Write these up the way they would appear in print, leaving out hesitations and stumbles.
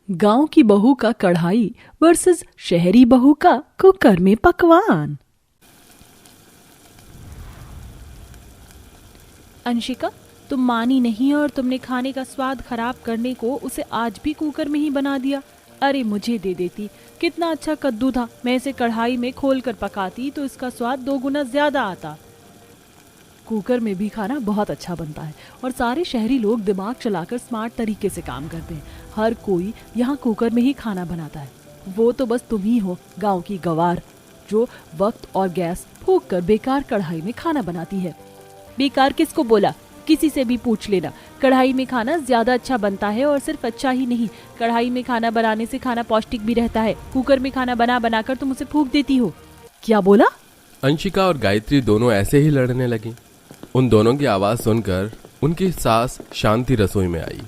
गांव की बहू का कढ़ाई वर्सेस शहरी बहू का कुकर में पकवान। अंशिका, तुम मानी नहीं और तुमने खाने का स्वाद खराब करने को उसे आज भी कुकर में ही बना दिया। अरे मुझे दे देती, कितना अच्छा कद्दू था। मैं इसे कढ़ाई में खोल कर पकाती तो इसका स्वाद 2 गुना ज्यादा आता। कुकर में भी खाना बहुत अच्छा बनता है और सारे शहरी लोग दिमाग चलाकर स्मार्ट तरीके से काम करते हैं। हर कोई यहाँ कुकर में ही खाना बनाता है। वो तो बस तुम ही हो गांव की गवार, जो वक्त और गैस फूंक कर बेकार कढ़ाई में खाना बनाती है। बेकार किसको बोला? किसी से भी पूछ लेना। कढ़ाई में खाना ज्यादा अच्छा बनता है और सिर्फ अच्छा ही नहीं, कढ़ाई में खाना बनाने से खाना पौष्टिक भी रहता है। कुकर में खाना बना बनाकर तुम उसे फूंक देती हो। क्या बोला? अंशिका और गायत्री दोनों ऐसे ही लड़ने लगी। उन दोनों की आवाज सुनकर उनकी सास शांति रसोई में आई।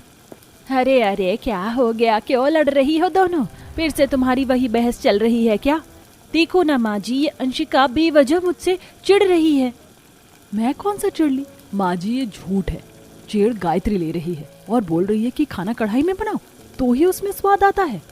अरे अरे, क्या हो गया? क्यों लड़ रही हो दोनों? फिर से तुम्हारी वही बहस चल रही है क्या? देखो ना माँ जी, ये अंशिका बेवजह मुझसे चिढ़ रही है। मैं कौन सा चिढ़ ली? माँ जी, ये झूठ है। चिढ़ गायत्री ले रही है और बोल रही है कि खाना कढ़ाई में बनाओ तो ही उसमें स्वाद आता है।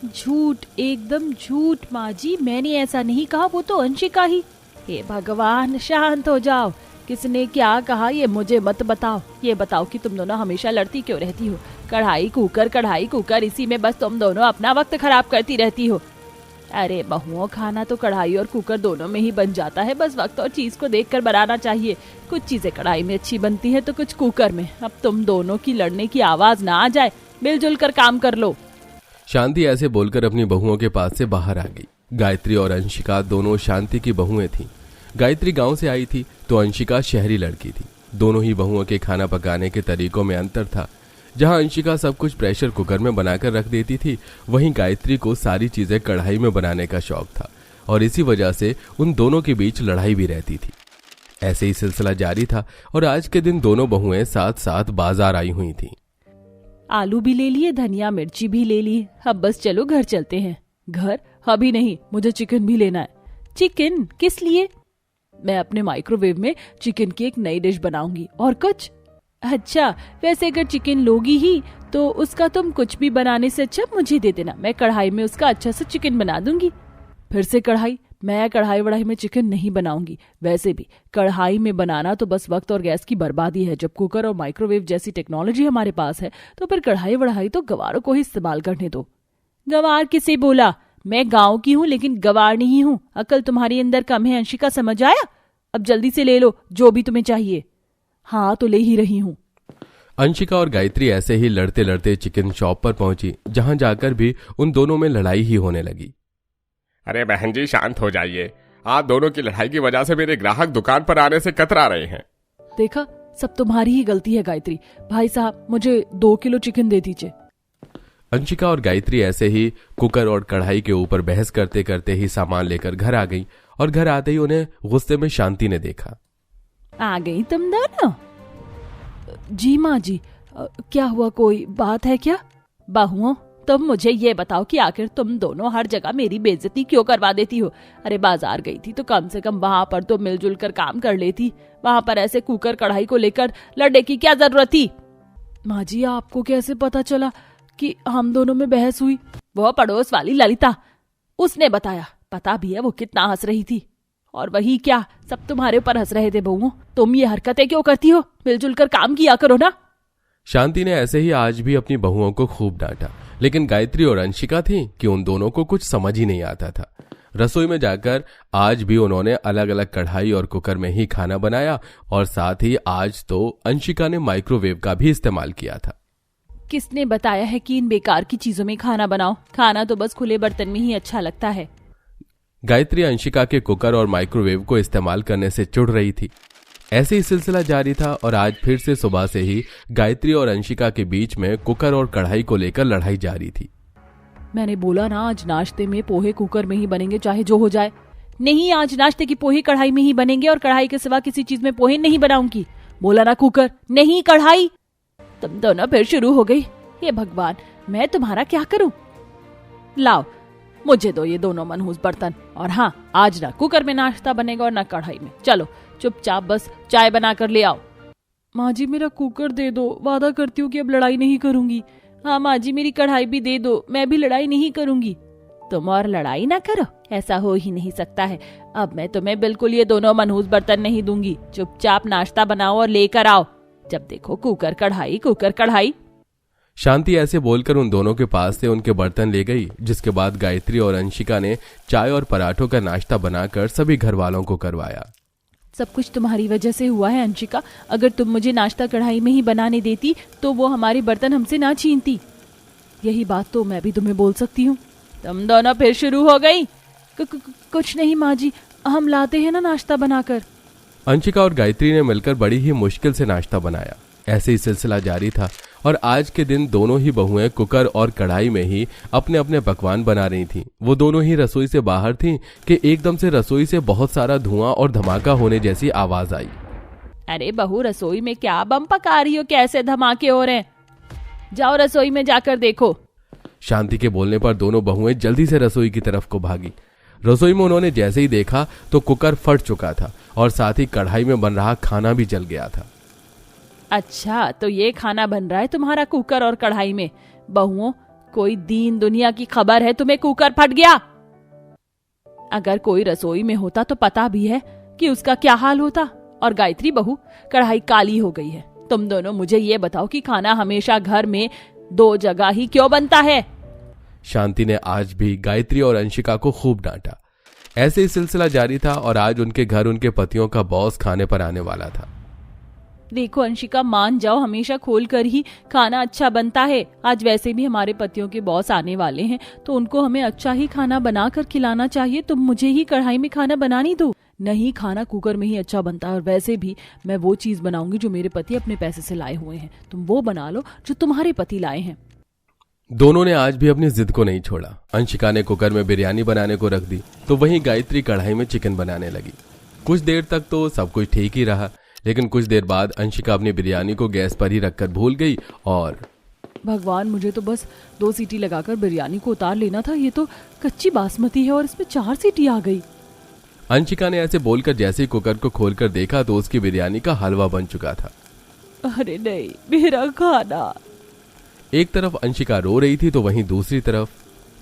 झूठ, एकदम झूठ माँ जी, मैंने ऐसा नहीं कहा, वो तो अंशिका ही। हे भगवान, शांत हो जाओ। किसने क्या कहा ये मुझे मत बताओ। ये बताओ कि तुम दोनों हमेशा लड़ती क्यों रहती हो? कढ़ाई कुकर, इसी में बस तुम दोनों अपना वक्त खराब करती रहती हो। अरे बहुओं, खाना तो कढ़ाई और कुकर दोनों में ही बन जाता है, बस वक्त और चीज को देखकर बनाना चाहिए। कुछ चीजें कढ़ाई में अच्छी बनती है तो कुछ कुकर में। अब तुम दोनों की लड़ने की आवाज ना आ जाए, मिलजुल कर काम कर लो। शांति ऐसे बोलकर अपनी बहुओं के पास से बाहर आ गई। गायत्री और अंशिका दोनों शांति की बहुएं थीं। गायत्री गांव से आई थी तो अंशिका शहरी लड़की थी। दोनों ही बहुओं के खाना पकाने के तरीकों में अंतर था। जहां अंशिका सब कुछ प्रेशर कुकर में बनाकर रख देती थी, वहीं गायत्री को सारी चीजें कढ़ाई में बनाने का शौक था और इसी वजह से उन दोनों के बीच लड़ाई भी रहती थी। ऐसे ही सिलसिला जारी था और आज के दिन दोनों बहुएं साथ साथ बाजार आई हुई थीं। आलू भी ले लिए, धनिया मिर्ची भी ले ली। अब बस चलो घर चलते हैं। घर? अभी नहीं, मुझे चिकन भी लेना है। चिकन किस लिए? मैं अपने माइक्रोवेव में चिकन की एक नई डिश बनाऊंगी। और कुछ? अच्छा, वैसे अगर चिकन लोगी ही तो उसका तुम कुछ भी बनाने से अच्छा मुझे दे देना। मैं कढ़ाई में उसका अच्छा सा चिकन बना दूंगी। फिर से कढ़ाई? मैं कढ़ाई वढ़ाई में चिकन नहीं बनाऊंगी। वैसे भी कढ़ाई में बनाना तो बस वक्त और गैस की बर्बादी है। जब कुकर और माइक्रोवेव जैसी टेक्नोलॉजी हमारे पास है तो फिर कढ़ाई वढ़ाई तो गवारों को ही इस्तेमाल करने दो। गवार किसे बोला? मैं गांव की हूँ लेकिन गवार नहीं हूँ। अकल तुम्हारी अंदर कम है अंशिका, समझ आया? अब जल्दी से ले लो जो भी तुम्हें चाहिए। हाँ तो ले ही रही हूँ। अंशिका और गायत्री ऐसे ही लड़ते लड़ते चिकन शॉप पर पहुंची, जहां जाकर भी उन दोनों में लड़ाई ही होने लगी। अरे बहन जी, शांत हो जाइए। आप दोनों की लड़ाई की वजह से मेरे ग्राहक दुकान पर आने से कतरा रहे हैं। देखा, सब तुम्हारी ही गलती है गायत्री। भाई साहब, मुझे 2 किलो चिकन दे दीजिए। अंशिका और गायत्री ऐसे ही कुकर और कढ़ाई के ऊपर बहस करते करते ही सामान लेकर घर आ गई और घर आते ही उन्हें गुस्से में शांति ने देखा। आ गई तुम दोनों? जी माँ जी, क्या हुआ? कोई बात है क्या? बहुओं, तुम मुझे ये बताओ कि आखिर तुम दोनों हर जगह मेरी बेइज्जती क्यों करवा देती हो? अरे बाजार गई थी तो कम से कम वहाँ पर तो मिलजुल कर काम कर लेती। वहाँ पर ऐसे कुकर कढ़ाई को लेकर लड़ने की क्या जरूरत थी? माँ जी, आपको कैसे पता चला कि हम दोनों में बहस हुई? वो पड़ोस वाली ललिता, उसने बताया। पता भी है वो कितना हंस रही थी। और वही क्या, सब तुम्हारे ऊपर हंस रहे थे बहुओं। तुम ये हरकतें क्यों करती हो? मिलजुल कर काम किया करो ना। शांति ने ऐसे ही आज भी अपनी बहुओं को खूब डांटा, लेकिन गायत्री और अंशिका थी कि उन दोनों को कुछ समझ ही नहीं आता था। रसोई में जाकर आज भी उन्होंने अलग अलग कढ़ाई और कुकर में ही खाना बनाया और साथ ही आज तो अंशिका ने माइक्रोवेव का भी इस्तेमाल किया था। किसने बताया है कि इन बेकार की चीजों में खाना बनाओ? खाना तो बस खुले बर्तन में ही अच्छा लगता है। गायत्री अंशिका के कुकर और माइक्रोवेव को इस्तेमाल करने से चिढ़ रही थी। ऐसे ही सिलसिला जारी था और आज फिर से सुबह से ही गायत्री और अंशिका के बीच में कुकर और कढ़ाई को लेकर लड़ाई जारी थी। मैंने बोला ना, आज नाश्ते में पोहे कुकर में ही बनेंगे, चाहे जो हो जाए। नहीं, आज नाश्ते की पोहे कढ़ाई में ही बनेंगे और कढ़ाई के सिवा किसी चीज में पोहे नहीं बनाऊंगी। बोला ना कुकर, नहीं कढ़ाई। तुम दोनों फिर शुरू हो गई। हे भगवान, मैं तुम्हारा क्या करूं? लाओ, मुझे दो ये दोनों मनहूस बर्तन। और हाँ, आज ना कुकर में नाश्ता बनेगा और ना कढ़ाई में। चलो चुपचाप बस चाय बना कर ले आओ। माँ जी, मेरा कुकर दे दो, वादा करती हूँ कि अब लड़ाई नहीं करूंगी। हाँ माँ जी, मेरी कढ़ाई भी दे दो, मैं भी लड़ाई नहीं करूंगी। तुम और लड़ाई ना करो, ऐसा हो ही नहीं सकता है। अब मैं तुम्हें बिल्कुल ये दोनों मनहूस बर्तन नहीं दूंगी। चुपचाप नाश्ता बनाओ और लेकर आओ। जब देखो कुकर कढ़ाई, कुकर कढ़ाई। शांति ऐसे बोलकर उन दोनों के पास से उनके बर्तन ले गई, जिसके बाद गायत्री और अंशिका ने चाय और पराठों का नाश्ता बनाकर सभी घर वालों को करवाया। सब कुछ तुम्हारी वजह से हुआ है अंशिका। अगर तुम मुझे नाश्ता कढ़ाई में ही बनाने देती तो वो हमारे बर्तन हमसे ना छीनती। यही बात तो मैं भी तुम्हें बोल सकती हूँ। तुम दोनों फिर शुरू हो गई। कुछ नहीं माँ जी, हम लाते हैं ना नाश्ता बनाकर। अंशिका और गायत्री ने मिलकर बड़ी ही मुश्किल से नाश्ता बनाया। ऐसे ही सिलसिला जारी था और आज के दिन दोनों ही बहुएं कुकर और कढ़ाई में ही अपने अपने पकवान बना रही थीं। वो दोनों ही रसोई से बाहर थीं कि एकदम से रसोई से बहुत सारा धुआं और धमाका होने जैसी आवाज आई। अरे बहू, रसोई में क्या बम पका रही हो? कैसे धमाके हो रहे हैं? जाओ रसोई में जाकर देखो। शांति के बोलने पर दोनों बहुएं जल्दी से रसोई की तरफ को भागी। रसोई में उन्होंने जैसे ही देखा तो कुकर फट चुका था और साथ ही कढ़ाई में बन रहा खाना भी जल गया था। अच्छा, तो ये खाना बन रहा है तुम्हारा कुकर और कढ़ाई में? बहुओं, कोई दीन दुनिया की खबर है तुम्हें? कुकर फट गया। अगर कोई रसोई में होता तो पता भी है कि उसका क्या हाल होता। और गायत्री बहू, कढ़ाई काली हो गई है। तुम दोनों मुझे ये बताओ कि खाना हमेशा घर में 2 जगह ही क्यों बनता है? शांति ने आज भी गायत्री और अंशिका को खूब डांटा। ऐसे ही सिलसिला जारी था और आज उनके घर उनके पतियों का बॉस खाने पर आने वाला था। देखो अंशिका, मान जाओ, हमेशा खोल कर ही खाना अच्छा बनता है। आज वैसे भी हमारे पतियों के बॉस आने वाले हैं तो उनको हमें अच्छा ही खाना बना कर खिलाना चाहिए। तुम मुझे ही कढ़ाई में खाना बनानी दो। नहीं, खाना कुकर में ही अच्छा बनता है। और वैसे भी मैं वो चीज बनाऊंगी जो मेरे पति अपने पैसे से लाए हुए हैं। तुम वो बना लो जो तुम्हारे पति लाए हैं। दोनों ने आज भी अपनी जिद को नहीं छोड़ा। अंशिका ने कुकर में बिरयानी बनाने को रख दी तो वहीं गायत्री कढ़ाई में चिकन बनाने लगी। कुछ देर तक तो सब कुछ ठीक ही रहा, लेकिन कुछ देर बाद अंशिका अपनी बिरयानी को गैस पर ही रखकर भूल गई और भगवान, मुझे तो बस 2 सीटी लगाकर बिरयानी को उतार लेना था। ये तो कच्ची बासमती है और इसमें 4 सीटी आ गई। अंशिका ने ऐसे बोलकर जैसे ही कुकर को खोलकर देखा तो उसकी बिरयानी का हलवा बन चुका था। अरे नहीं, मेरा खाना। एक तरफ अंशिका रो रही थी तो वहीं दूसरी तरफ,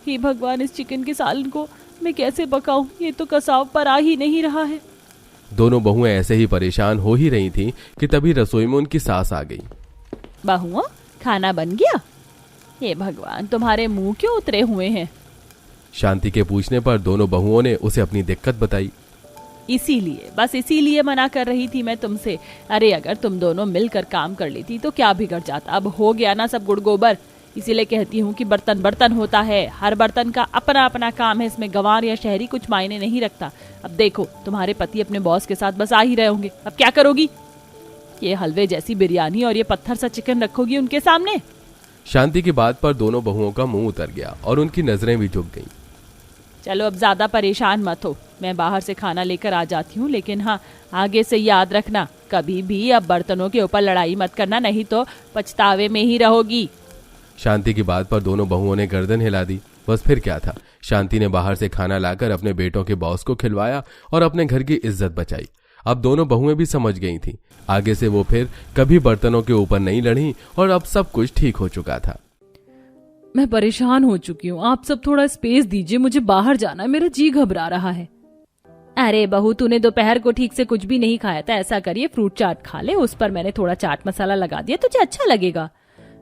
हे भगवान, इस चिकन के सालन को मैं कैसे पकाऊं? ये तो कसाव पर आ ही नहीं रहा है। दोनों बहुएं ऐसे ही परेशान हो ही रही थीं कि तभी रसोई में उनकी सास आ गई। बहुओं, खाना बन गया? हे भगवान, तुम्हारे मुंह क्यों उतरे हुए हैं? शांति के पूछने पर दोनों बहुओं ने उसे अपनी दिक्कत बताई। इसीलिए, बस इसीलिए मना कर रही थी मैं तुमसे। अरे अगर तुम दोनों मिलकर काम कर लेती तो क्या बिगड़ जाता? अब हो गया ना सब गुड़ गोबर। इसीलिए कहती हूँ कि बर्तन बर्तन होता है। हर बर्तन का अपना अपना काम है। इसमें गंवार या शहरी कुछ मायने नहीं रखता। अब देखो, तुम्हारे पति अपने बॉस के साथ बस आ ही रहे होंगे। अब क्या करोगी? ये हलवे जैसी बिरयानी और ये पत्थर सा चिकन रखोगी उनके सामने? शांति की बात पर दोनों बहुओं का मुंह उतर गया और उनकी नजरें भी झुक गईं। चलो अब ज्यादा परेशान मत हो, मैं बाहर से खाना लेकर आ जाती हूँ। लेकिन हाँ, आगे से याद रखना, कभी भी अब बर्तनों के ऊपर लड़ाई मत करना, नहीं तो पछतावे में ही रहोगी। शांति की बात पर दोनों बहुओं ने गर्दन हिला दी। बस फिर क्या था, शांति ने बाहर से खाना लाकर अपने बेटों के बॉस को खिलवाया और अपने घर की इज्जत बचाई। अब दोनों बहुएं भी समझ गई थीं। आगे से वो फिर कभी बर्तनों के ऊपर नहीं लड़ी और अब सब कुछ ठीक हो चुका था। मैं परेशान हो चुकी हूँ, आप सब थोड़ा स्पेस दीजिए, मुझे बाहर जाना है, मेरा जी घबरा रहा है। अरे बहू, तूने दोपहर को ठीक से कुछ भी नहीं खाया था। ऐसा करिए, फ्रूट चाट खा ले, उस पर मैंने थोड़ा चाट मसाला लगा दिया, तुझे अच्छा लगेगा।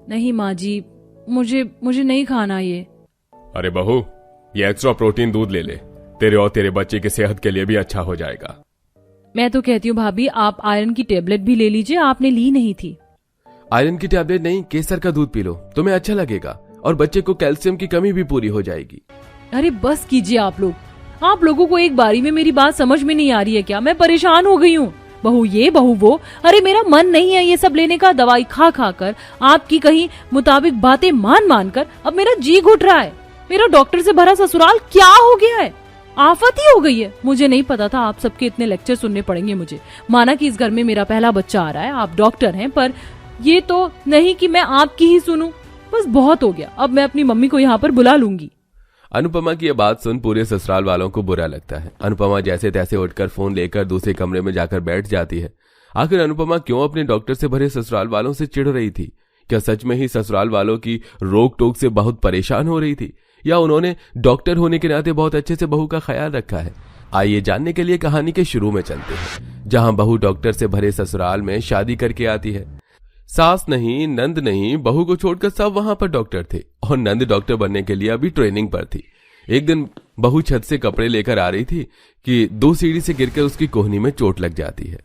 नहीं माँ जी, मुझे नहीं खाना ये। अरे बहू, ये एक्स्ट्रा प्रोटीन दूध ले ले, तेरे और तेरे बच्चे की सेहत के लिए भी अच्छा हो जाएगा। मैं तो कहती हूँ भाभी, आप आयरन की टेबलेट भी ले लीजिए, आपने ली नहीं थी। आयरन की टेबलेट नहीं, केसर का दूध पी लो, तुम्हें अच्छा लगेगा और बच्चे को कैल्शियम की कमी भी पूरी हो जाएगी। अरे बस कीजिए आप लोग। आप लोगों को एक बारी में मेरी बात समझ में नहीं आ रही है क्या? मैं परेशान हो गई हूँ। बहू ये बहू वो, अरे मेरा मन नहीं है ये सब लेने का। दवाई खा खा कर, आपकी कहीं मुताबिक बातें मान मान कर अब मेरा जी घुट रहा है। मेरा डॉक्टर से भरा ससुराल क्या हो गया है? आफत ही हो गई है। मुझे नहीं पता था आप सबके इतने लेक्चर सुनने पड़ेंगे मुझे। माना कि इस घर में मेरा पहला बच्चा आ रहा है, आप डॉक्टर हैं, पर ये तो नहीं कि मैं आपकी ही सुनूं। बस बहुत हो गया, अब मैं अपनी मम्मी को यहाँ पर बुला लूंगी। अनुपमा की यह बात सुन पूरे ससुराल वालों को बुरा लगता है। अनुपमा जैसे तैसे उठकर फोन लेकर दूसरे कमरे में जाकर बैठ जाती है। आखिर अनुपमा क्यों अपने डॉक्टर से भरे ससुराल वालों से चिढ़ रही थी? क्या सच में ही ससुराल वालों की रोक टोक से बहुत परेशान हो रही थी, या उन्होंने डॉक्टर होने के नाते बहुत अच्छे से बहू का ख्याल रखा है? आइए जानने के लिए कहानी के शुरू में चलते हैं, जहां बहू डॉक्टर से भरे ससुराल में शादी करके आती है। सास नहीं, नंद नहीं, बहू को छोड़कर सब वहां पर डॉक्टर थे और नंद डॉक्टर बनने के लिए अभी ट्रेनिंग पर थी। एक दिन बहू छत से कपड़े लेकर आ रही थी कि 2 सीढ़ी से गिरकर उसकी कोहनी में चोट लग जाती है।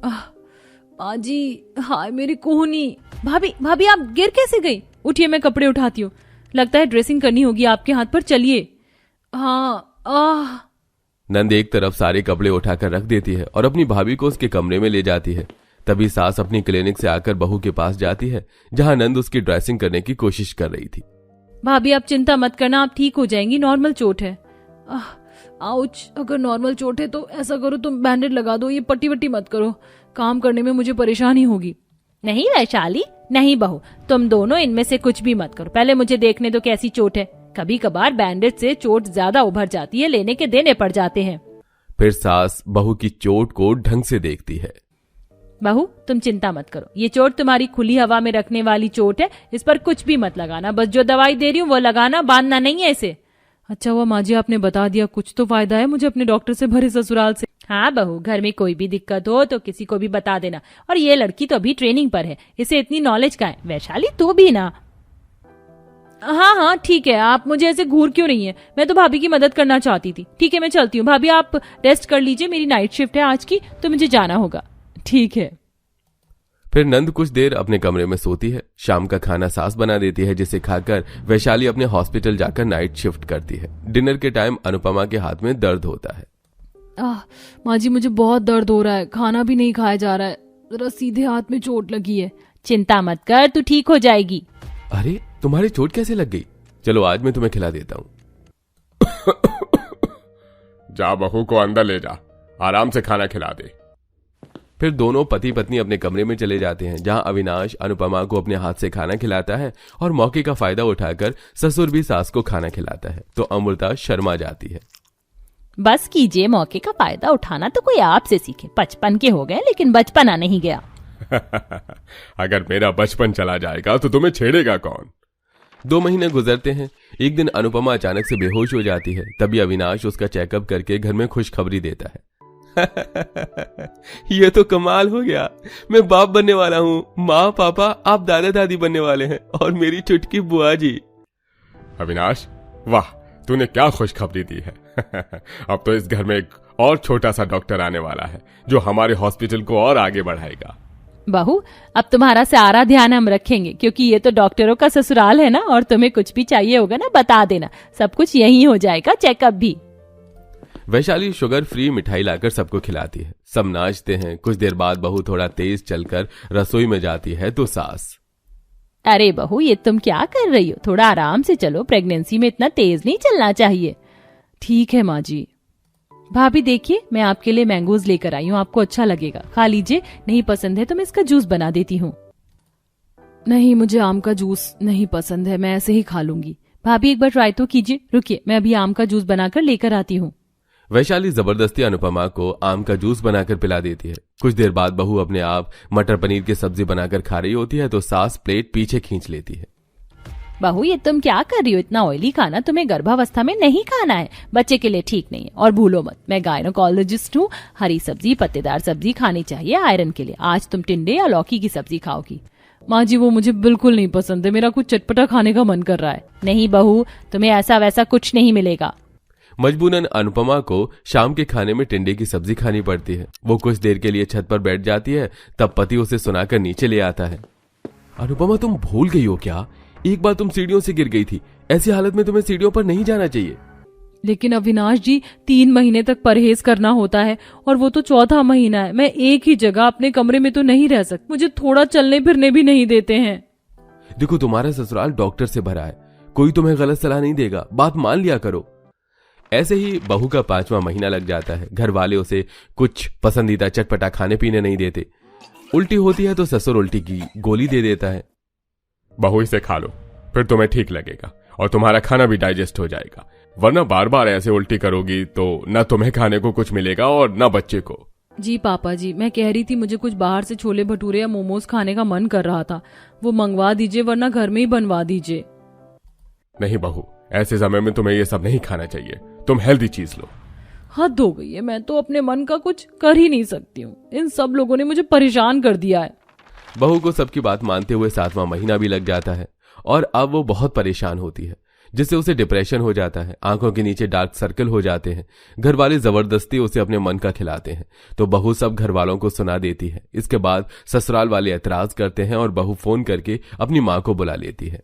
माँ जी, हाय मेरी कोहनी। भाभी भाभी आप गिर कैसे गई? उठिए, मैं कपड़े उठाती हूँ। लगता है ड्रेसिंग करनी होगी आपके हाथ पर, चलिए। हाँ। नंद एक तरफ सारे कपड़े उठाकर रख देती है और अपनी भाभी को उसके कमरे में ले जाती है। तभी सास अपनी क्लिनिक से आकर बहू के पास जाती है, जहां नंद उसकी ड्रेसिंग करने की कोशिश कर रही थी। भाभी आप चिंता मत करना, आप ठीक हो जाएंगी, नॉर्मल चोट है। आउच, अगर नॉर्मल चोट है तो ऐसा करो, तुम बैंडेज लगा दो, ये पट्टी वट्टी मत करो, काम करने में मुझे परेशानी होगी। नहीं वैशाली, नहीं बहू, तुम दोनों इनमें से कुछ भी मत करो, पहले मुझे देखने दो कैसी चोट है। कभी कभार बैंडेज से चोट ज्यादा उभर जाती है, लेने के देने पड़ जाते हैं। फिर सास बहू की चोट को ढंग से देखती है। बहू तुम चिंता मत करो, ये चोट तुम्हारी खुली हवा में रखने वाली चोट है, इस पर कुछ भी मत लगाना, बस जो दवाई दे रही हूँ वो लगाना, बांधना नहीं है इसे। अच्छा हुआ माँ जी आपने बता दिया, कुछ तो फायदा है मुझे अपने डॉक्टर से भरे ससुराल से। हाँ बहू, घर में कोई भी दिक्कत हो तो किसी को भी बता देना। और ये लड़की तो अभी ट्रेनिंग पर है, इसे इतनी नॉलेज का है। वैशाली तू भी ना। हाँ हाँ ठीक है, आप मुझे ऐसे घूर क्यों रही हैं? मैं तो भाभी की मदद करना चाहती थी। ठीक है मैं चलती हूँ, भाभी आप रेस्ट कर लीजिए, मेरी नाइट शिफ्ट है आज की, तो मुझे जाना होगा। ठीक है। फिर नंद कुछ देर अपने कमरे में सोती है। शाम का खाना सास बना देती है, जिसे खाकर वैशाली अपने हॉस्पिटल जाकर नाइट शिफ्ट करती है। डिनर के टाइम अनुपमा के हाथ में दर्द होता है। माँ जी मुझे बहुत दर्द हो रहा है, खाना भी नहीं खाया जा रहा है, जरा सीधे हाथ में चोट लगी है। चिंता मत कर, तू ठीक हो जाएगी। अरे तुम्हारी चोट कैसे लग गई? चलो आज मैं तुम्हें खिला देता हूँ। जा बहू को अंदर ले जा, आराम से खाना खिला दे। फिर दोनों पति पत्नी अपने कमरे में चले जाते हैं, जहां अविनाश अनुपमा को अपने हाथ से खाना खिलाता है और मौके का फायदा उठाकर ससुर भी सास को खाना खिलाता है, तो अमृता शर्मा जाती है। बस कीजिए, मौके का फायदा उठाना तो कोई आपसे सीखे। 55 के हो गए लेकिन बचपना नहीं गया। अगर मेरा बचपन चला जाएगा तो तुम्हें छेड़ेगा कौन? 2 महीने गुजरते हैं। एक दिन अनुपमा अचानक से बेहोश हो जाती है। तभी अविनाश उसका चेकअप करके घर में खुशखबरी देता है। ये तो कमाल हो गया, मैं बाप बनने वाला हूँ। माँ पापा आप दादा दादी बनने वाले हैं और मेरी चुटकी बुआ जी। अविनाश वाह, तूने क्या खुशखबरी दी है। अब तो इस घर में एक और छोटा सा डॉक्टर आने वाला है, जो हमारे हॉस्पिटल को और आगे बढ़ाएगा। बहू अब तुम्हारा सारा ध्यान हम रखेंगे, क्योंकि ये तो डॉक्टरों का ससुराल है ना, और तुम्हें कुछ भी चाहिए होगा ना बता देना, सब कुछ यही हो जाएगा, चेकअप भी। वैशाली शुगर फ्री मिठाई लाकर सबको खिलाती है। सब नाचते हैं। कुछ देर बाद बहू थोड़ा तेज चलकर रसोई में जाती है तो सास, अरे बहू ये तुम क्या कर रही हो, थोड़ा आराम से चलो, प्रेगनेंसी में इतना तेज नहीं चलना चाहिए। ठीक है माँ जी। भाभी देखिए मैं आपके लिए मैंगोज लेकर आई हूँ, आपको अच्छा लगेगा, खा लीजिए, नहीं पसंद है तो मैं इसका जूस बना देती हूँ। नहीं मुझे आम का जूस नहीं पसंद है, मैं ऐसे ही खा लूंगी। भाभी एक बार ट्राई तो कीजिए, रुकिए मैं अभी आम का जूस बनाकर लेकर आती हूँ। वैशाली जबरदस्ती अनुपमा को आम का जूस बनाकर पिला देती है। कुछ देर बाद बहू अपने आप मटर पनीर की सब्जी बनाकर खा रही होती है तो सास प्लेट पीछे खींच लेती है। बहू ये तुम क्या कर रही हो, इतना ऑयली खाना तुम्हें गर्भावस्था में नहीं खाना है, बच्चे के लिए ठीक नहीं है। और भूलो मत मैं गायनोकोलॉजिस्ट हूँ, हरी सब्जी पत्तेदार सब्जी खानी चाहिए आयरन के लिए। आज तुम टिंडे या लौकी की सब्जी खाओगी। माँ जी वो मुझे बिल्कुल नहीं पसंद है, मेरा कुछ चटपटा खाने का मन कर रहा है। नहीं बहू तुम्हें ऐसा वैसा कुछ नहीं मिलेगा। मजबूरन अनुपमा को शाम के खाने में टिंडे की सब्जी खानी पड़ती है। वो कुछ देर के लिए छत पर बैठ जाती है, तब पति उसे सुनाकर नीचे ले आता है। अनुपमा तुम भूल गई हो क्या, एक बार तुम सीढ़ियों से गिर गई थी, ऐसी हालत में तुम्हें सीढ़ियों पर नहीं जाना चाहिए। लेकिन अविनाश जी 3 महीने तक परहेज करना होता है और वो तो 4था महीना है, मैं एक ही जगह अपने कमरे में तो नहीं रह सकती, मुझे थोड़ा चलने फिरने भी नहीं देते हैं। देखो तुम्हारा ससुराल डॉक्टर से भरा है, कोई तुम्हें गलत सलाह नहीं देगा, बात मान लिया करो। ऐसे ही बहू का 5वां महीना लग जाता है। घर वाले उसे कुछ पसंदीदा चटपटा खाने पीने नहीं देते। उल्टी होती है तो ससुर उल्टी की गोली दे देता है। बहू इसे खा लो, फिर तुम्हें ठीक लगेगा और तुम्हारा खाना भी डाइजेस्ट हो जाएगा, वरना बार बार ऐसे उल्टी करोगी तो न तुम्हें खाने को कुछ मिलेगा और न बच्चे को। जी पापा जी, मैं कह रही थी मुझे कुछ बाहर से छोले भटूरे या मोमोज खाने का मन कर रहा था, वो मंगवा दीजिए वरना घर में ही बनवा दीजिए। नहीं बहू, ऐसे समय में तुम्हें ये सब नहीं खाना चाहिए, तुम हेल्दी चीज लो। हद हो गई है, मैं तो अपने मन का कुछ कर ही नहीं सकती हूँ। इन सब लोगों ने मुझे परेशान कर दिया है। बहू को सबकी बात मानते हुए 7वां महीना भी लग जाता है और अब वो बहुत परेशान होती है, जिससे उसे डिप्रेशन हो जाता है। आंखों के नीचे डार्क सर्कल हो जाते हैं। घर वाले जबरदस्ती उसे अपने मन का खिलाते हैं तो बहू सब घर वालों को सुना देती है। इसके बाद ससुराल वाले एतराज करते हैं और बहू फोन करके अपनी माँ को बुला लेती है।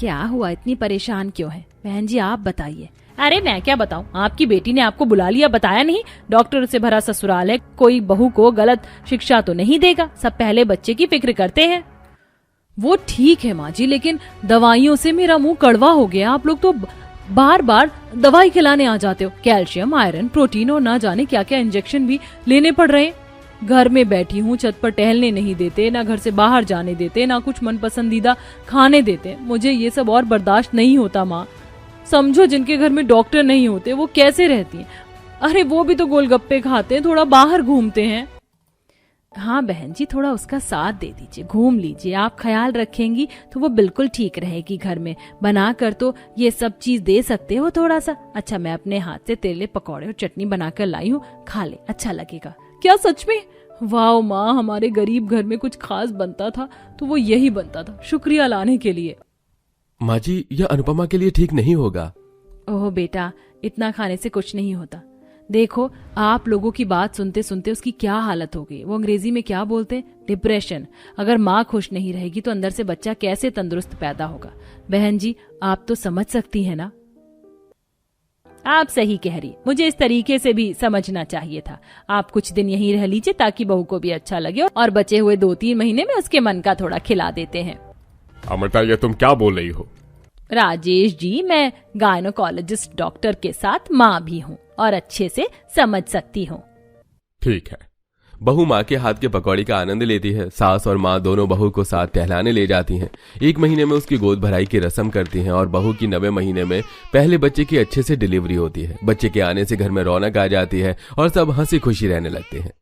क्या हुआ, इतनी परेशान क्यों है? बहन जी आप बताइए। अरे मैं क्या बताऊं, आपकी बेटी ने आपको बुला लिया, बताया नहीं? डॉक्टर से भरा ससुराल है, कोई बहू को गलत शिक्षा तो नहीं देगा, सब पहले बच्चे की फिक्र करते हैं। वो ठीक है माँ जी, लेकिन दवाइयों से मेरा मुंह कड़वा हो गया। आप लोग तो बार बार दवाई खिलाने आ जाते हो, कैल्शियम, आयरन, प्रोटीन और ना जाने क्या क्या इंजेक्शन भी लेने पड़ रहे हैं। घर में बैठी हूँ, छत पर टहलने नहीं देते, ना घर से बाहर जाने देते, ना कुछ मन पसंदीदा खाने देते। मुझे ये सब और बर्दाश्त नहीं होता माँ। समझो जिनके घर में डॉक्टर नहीं होते वो कैसे रहती हैं? अरे वो भी तो गोलगप्पे खाते हैं, थोड़ा बाहर घूमते हैं। हाँ बहन जी, थोड़ा उसका साथ दे दीजिए, घूम लीजिए। आप ख्याल रखेंगी तो वो बिल्कुल ठीक रहेगी। घर में बना कर तो ये सब चीज दे सकते हो थोड़ा सा। अच्छा, मैं अपने हाथ से तेले पकौड़े और चटनी बनाकर लाई हूँ, खा ले, अच्छा लगेगा। क्या सच में? वाह माँ, हमारे गरीब घर में कुछ खास बनता था तो वो यही बनता था। शुक्रिया लाने के लिए। माँ जी, यह अनुपमा के लिए ठीक नहीं होगा। ओह बेटा, इतना खाने से कुछ नहीं होता। देखो आप लोगों की बात सुनते सुनते उसकी क्या हालत हो गई। वो अंग्रेजी में क्या बोलते हैं, डिप्रेशन। अगर माँ खुश नहीं रहेगी तो अंदर से बच्चा कैसे तंदुरुस्त पैदा होगा? बहन जी आप तो समझ सकती है ना। आप सही कह रही, मुझे इस तरीके से भी समझना चाहिए था। आप कुछ दिन यहीं रह लीजिए ताकि बहू को भी अच्छा लगे और बचे हुए 2-3 महीने में उसके मन का थोड़ा खिला देते हैं। अमृता, ये तुम क्या बोल रही हो? राजेश जी, मैं गायनोकोलॉजिस्ट डॉक्टर के साथ माँ भी हूँ और अच्छे से समझ सकती हूँ। ठीक है। बहू माँ के हाथ के पकौड़ी का आनंद लेती है। सास और माँ दोनों बहू को साथ टहलाने ले जाती हैं। 1 महीने में उसकी गोद भराई की रस्म करती हैं और बहू की 9वें महीने में पहले बच्चे की अच्छे से डिलीवरी होती है। बच्चे के आने से घर में रौनक आ जाती है और सब हंसी खुशी रहने लगते हैं।